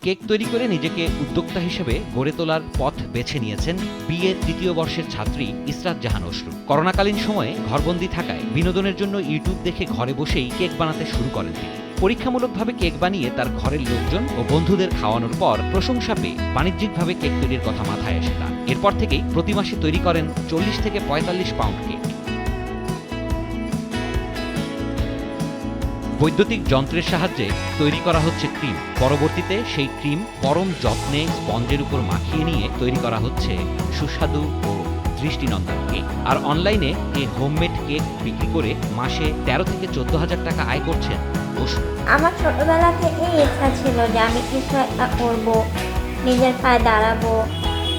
Cake তৈরি করে নিজেকে উদ্যোক্তা হিসেবে গড়ে তোলার পথ বেছে নিয়েছেন বিএর ৩য় বর্ষের ছাত্রী ইসরাত জাহান অশ্রু। করোনাকালীন সময়ে ঘরবন্দি থাকায় বিনোদনের জন্য ইউটিউব দেখে ঘরে বসেই কেক বানাতে শুরু করেন তিনি। পরীক্ষামূলকভাবে কেক বানিয়ে তার ঘরের লোকজন ও বন্ধুদের খাওয়ানোর পর প্রশংসা পেয়ে বাণিজ্যিকভাবে কেক তৈরির কথা মাথায় আসে তার। এরপর থেকেই প্রতি মাসে তৈরি করেন ৪০ থেকে ৪৫ পাউন্ড কেক। বৈদ্যুতিক যন্ত্রের সাহায্যে তৈরি করা হচ্ছে ক্রিম। পরবর্তীতে সেই ক্রিম পরম যত্নে স্পঞ্জের উপর মাখিয়ে নিয়ে তৈরি করা হচ্ছে সুস্বাদু ও দৃষ্টিনন্দন কেক। আর অনলাইনে এই হোমমেড কেক বিক্রি করে মাসে ১৩ থেকে ১৪,০০০ টাকা আয় করছেন অশ্রু। আমার ছোটবেলা থেকেই ইচ্ছা ছিল যে আমি কিছু একটা করবো, নিজের পায়ে দাঁড়াবো।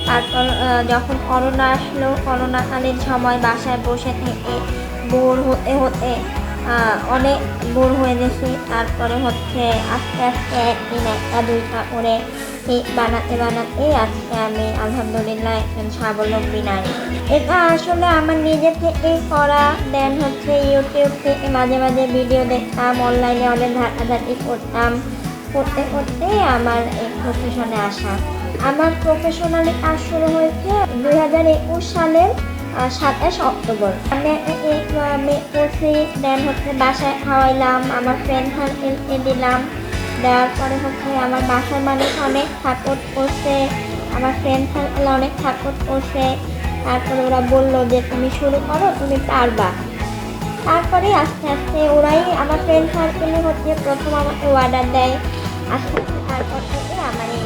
তারপর যখন করোনা আসলো, করোনাকালীন সময় বাসায় বসে থেকে বোর হতে হতে অনেক বোর হয়ে গেছি। তারপরে আস্তে আস্তে একদিন একটা দুইটা করে কেক বানাতে বানাতে আজকে আমি আলহামদুলিল্লাহ একজন স্বাবলম্বী নারী। এটা আসলে আমার নিজে থেকেই করা। দেন ইউটিউব থেকে মাঝে মাঝে ভিডিও দেখতাম, অনলাইনে অনেক ঘাটাঘাটি করতাম, করতে করতে আমার এই প্রফেশনে আসা। আমার প্রফেশনালি কাজ শুরু হয়েছে 2021 সালের 27 অক্টোবর। আমি কেক মেক করছি, দেন বাসায় খাওয়াইলাম, আমার ফ্রেন্ড সার্কেলকে দিলাম। দেওয়ার পরে আমার বাসার মানুষ অনেক সাপোর্ট করছে, আমার ফ্রেন্ড সার্কেল অনেক সাপোর্ট করছে। তারপরে ওরা বললো যে তুমি শুরু করো, তুমি পারবা। তারপরে আস্তে আস্তে ওরাই আমার ফ্রেন্ড সার্কেলে প্রথম আমাকে অর্ডার দেয়। আস্তে আস্তে তারপর থেকে আমার এই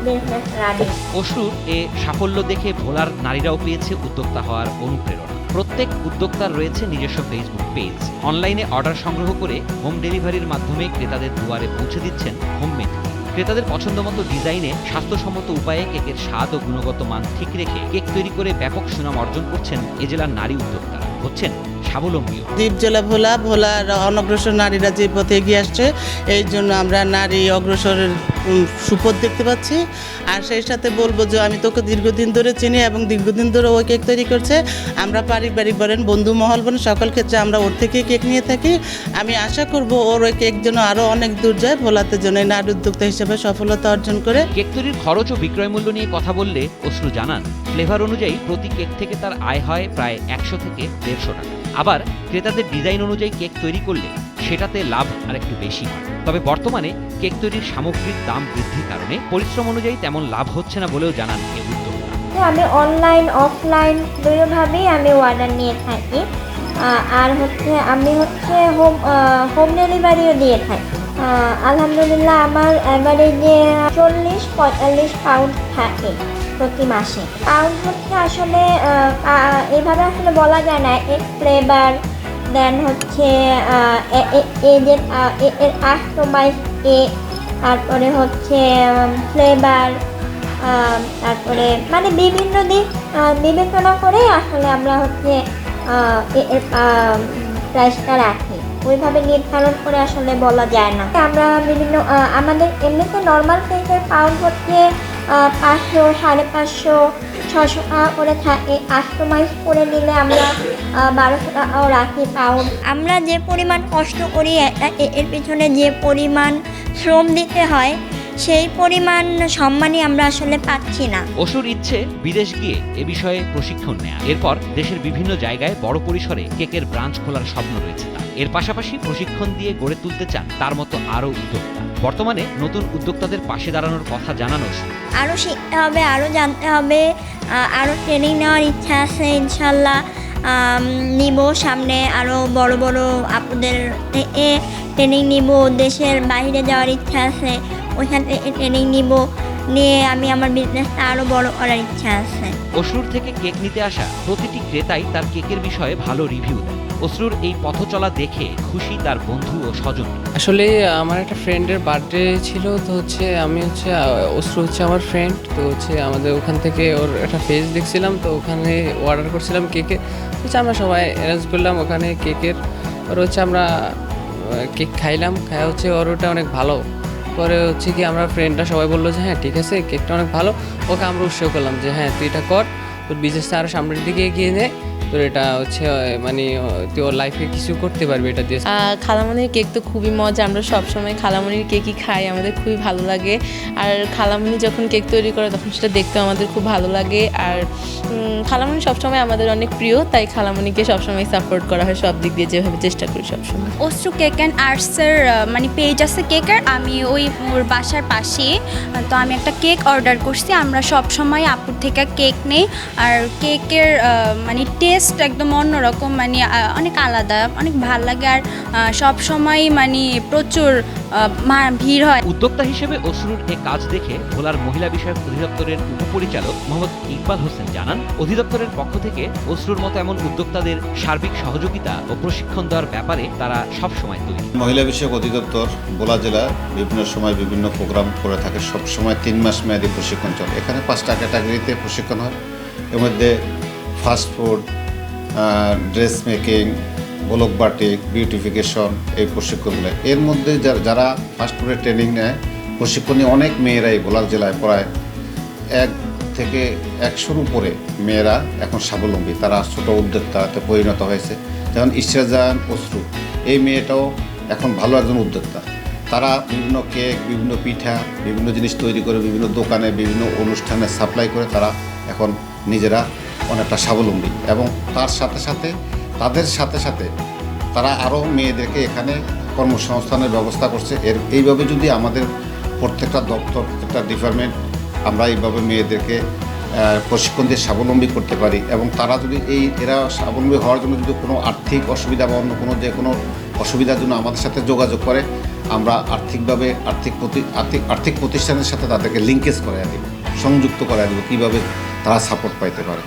বিজনেস রানিং। অশ্রুর এ সাফল্য দেখে ভোলার নারীরাও পেয়েছে উদ্যোক্তা হওয়ার অনুপ্রেরণা। প্রত্যেক উদ্যোক্তার রয়েছে নিজস্ব ফেসবুক পেজ। অনলাইনে অর্ডার সংগ্রহ করে হোম ডেলিভারির মাধ্যমে ক্রেতাদের দুয়ারে পৌঁছে দিচ্ছেন হোমমেড। ক্রেতাদের পছন্দমতো ডিজাইনে স্বাস্থ্যসম্মত উপায়ে কেকের স্বাদ ও গুণগত মান ঠিক রেখে কেক তৈরি করে ব্যাপক সুনাম অর্জন করছেন এ জেলার নারী উদ্যোক্তারা, হচ্ছেন স্বাবলম্বী। দ্বীপ জেলা ভোলার অনগ্রসর নারীরা যে পথে এগিয়ে আসছে, এই জন্য আমরা নারী অগ্রসরের সুপথ দেখতে পাচ্ছি। আর সেই সাথে বলবো যে আমি তোকে দীর্ঘদিন ধরে চিনি এবং দীর্ঘদিন ধরে ওই কেক তৈরি করছে। আমরা পারিবারিক বলেন, বন্ধু মহল বলেন, সকল ক্ষেত্রে আমরা ওর থেকে কেক নিয়ে থাকি। আমি আশা করব ওর ওই কেক যেন আরও অনেক দূর যায়, ভোলাতে যেন এই নারী উদ্যোক্তা হিসেবে সফলতা অর্জন করে। কেক তৈরির খরচ ও বিক্রয় মূল্য নিয়ে কথা বললে অশ্রু জানান, ফ্লেভার অনুযায়ী প্রতি কেক থেকে তার আয় হয় প্রায় ১০০ থেকে ১৫০ টাকা। আবার ক্রেতাদের ডিজাইন অনুযায়ী কেক তৈরি করলে সেটাতে লাভ আরেকটু বেশি হয়। তবে বর্তমানে কেক তৈরির সামগ্রিক দাম বৃদ্ধির কারণে পরিশ্রম অনুযায়ী তেমন লাভ হচ্ছে না বলেও জানান এই উদ্যোক্তা। আমি অনলাইন অফলাইন দুইভাবেই আমি অর্ডার নিয়ে থাকি। আর আমি হোম ডেলিভারিও দিয়ে থাকি। আলহামদুলিল্লাহ আমার অ্যাভারেজে 40-45 পাউন্ড থাকে প্রতি মাসে। পাউন্ড আসলে এভাবে আসলে বলা যায় না। এর ফ্লেভার, দেন এর কাস্টমাইজ কেক, তারপরে ফ্লেভার, তারপরে মানে বিভিন্ন দিক বিবেচনা করে আসলে আমরা এর প্রাইসটা রাখি। ওইভাবে নির্ধারণ করে আসলে বলা যায় না। আমরা বিভিন্ন আমাদের এমনিতে নর্মাল কেকের পাউন্ড 500, 550, 600 টাকা করে থাকে। কাস্টমাইজ করে নিলে আমরা 1200 টাকাও রাখি পাউন্ড। আমরা যে পরিমাণ কষ্ট করি এর পিছনে যে পরিমাণ শ্রম দিতে হয়, সেই পরিমাণ সম্মানই আমরা আসলে পাচ্ছি না। অশ্রুর ইচ্ছে বিদেশ গিয়ে এ বিষয়ে প্রশিক্ষণ নেয়া। এরপর দেশের বিভিন্ন জায়গায় বড় পরিসরে কেকের ব্রাঞ্চ খোলার স্বপ্ন রয়েছে তার। এর পাশাপাশি প্রশিক্ষণ দিয়ে গড়ে তুলতে চান তার মতো আরও উদ্যোক্তা। বর্তমানে নতুন উদ্যোক্তাদের পাশে দাঁড়ানোর কথা জানানো অশ্রু। আরও শিখতে হবে, আরও জানতে হবে, আরও ট্রেনিং নেওয়ার ইচ্ছা আছে। ইনশাল্লাহ নিব, সামনে আরও বড় বড় আপুদের থেকে ট্রেনিং নিব। দেশের বাইরে যাওয়ার ইচ্ছা আছে, ওইখান থেকে ট্রেনিং নিয়ে আমি আমার বিজনেসটা আরও বড় করার ইচ্ছা আছে। অশ্রুর থেকে কেক নিতে আসা প্রতিটি ক্রেতাই তার কেকের বিষয়ে ভালো রিভিউ দেয়। অশ্রুর এই পথ চলা দেখে খুশি তার বন্ধু ও স্বজন। আসলে আমার একটা ফ্রেন্ডের বার্থডে ছিল, তো আমি অশ্রু আমার ফ্রেন্ড, তো আমাদের ওখান থেকে ওর একটা পেজ দেখছিলাম, তো ওখানে অর্ডার করছিলাম কেকে। আমরা সবাই অ্যারেঞ্জ করলাম ওখানে কেকের। ওর আমরা কেক খাইলাম, ওর ওটা অনেক ভালো। পরে কি আমরা ফ্রেন্ডরা সবাই বললো যে হ্যাঁ ঠিক আছে, কেকটা অনেক ভালো। ওকে আমরা উৎসাহ করলাম যে হ্যাঁ তুই এটা কর, তোর বিজনেসটা আরও সামনের দিকে এগিয়ে নে, তোর এটা হচ্ছে মানে তুই ওর লাইফে কিছু করতে পারবি এটা দিয়ে। খালামণির কেক তো খুবই মজা, আমরা সবসময় খালামণির কেকই খাই, আমাদের খুবই ভালো লাগে। আর খালামণি যখন কেক তৈরি করে তখন সেটা দেখতেও আমাদের খুব ভালো লাগে। আর খালামণি সবসময় আমাদের অনেক প্রিয়, তাই খালামণিকে সবসময় সাপোর্ট করা হয় সব দিক দিয়ে, যেভাবে চেষ্টা করি সবসময়। অশ্রু কেক অ্যান্ড আর্টসের মানে পেজ আছে কেকের, আমি ওই ওর বাসার পাশেই, তো আমি একটা কেক অর্ডার করছি। আমরা সব সময় আপুর থেকে কেক নেই, আর কেকের মানে টেস্ট একদম অন্যরকম, মানে অনেক আলাদা, অনেক ভাল লাগে। আর সব সময় মানে প্রচুর ভিড় হয়। উদ্যোক্তা হিসেবে অশ্রুর এ কাজ দেখে ভোলার মহিলা বিষয়ক অধিদপ্তরের উপপরিচালক মোহাম্মদ ইকবাল হোসেন জানান, অধিদপ্তরের পক্ষ থেকে অশ্রুর মতো এমন উদ্যোক্তাদের সার্বিক সহযোগিতা ও প্রশিক্ষণ দেওয়ার ব্যাপারে তারা সবসময় তৈরি। মহিলা বিষয়ক অধিদপ্তর ভোলা জেলা বিভিন্ন সময় বিভিন্ন প্রোগ্রাম করে থাকে, সবসময় 3 মাস মেয়াদী প্রশিক্ষণ চলে। এখানে 5টা ক্যাটাগরিতে প্রশিক্ষণ হয়। এর মধ্যে fast food, dress making, block batik, beautification, এই প্রশিক্ষণগুলো। এর মধ্যে যারা ফাস্ট ফুডের ট্রেনিং নেয়, প্রশিক্ষণ নিয়ে অনেক মেয়েরাই ভোলা জেলায় প্রায় 1 থেকে 100-র উপরে মেয়েরা এখন স্বাবলম্বী, তারা ছোটো উদ্যোক্তাতে পরিণত হয়েছে। যেমন ইশরাত জাহান অশ্রু, এই মেয়েটাও এখন ভালো একজন উদ্যোক্তা। তারা বিভিন্ন কেক, বিভিন্ন পিঠা, বিভিন্ন জিনিস তৈরি করে বিভিন্ন দোকানে, বিভিন্ন অনুষ্ঠানে সাপ্লাই করে তারা এখন নিজেরা অনেকটা স্বাবলম্বী। এবং তার সাথে সাথে তাদের সাথে সাথে তারা আরও মেয়েদেরকে এখানে কর্মসংস্থানের ব্যবস্থা করছে। এইভাবে যদি আমাদের প্রত্যেকটা দপ্তর, প্রত্যেকটা ডিপার্টমেন্ট আমরা এইভাবে মেয়েদেরকে প্রশিক্ষণ দিয়ে স্বাবলম্বী করতে পারি, এবং তারা যদি এরা স্বাবলম্বী হওয়ার জন্য যদি কোনো আর্থিক অসুবিধা বা অন্য কোনো যে কোনো অসুবিধার জন্য আমাদের সাথে যোগাযোগ করে, আমরা আর্থিকভাবে আর্থিক প্রতিষ্ঠানের সাথে তাদেরকে লিঙ্কেজ করাই দেব, সংযুক্ত করাই দেব, কীভাবে তারা সাপোর্ট পাইতে পারে।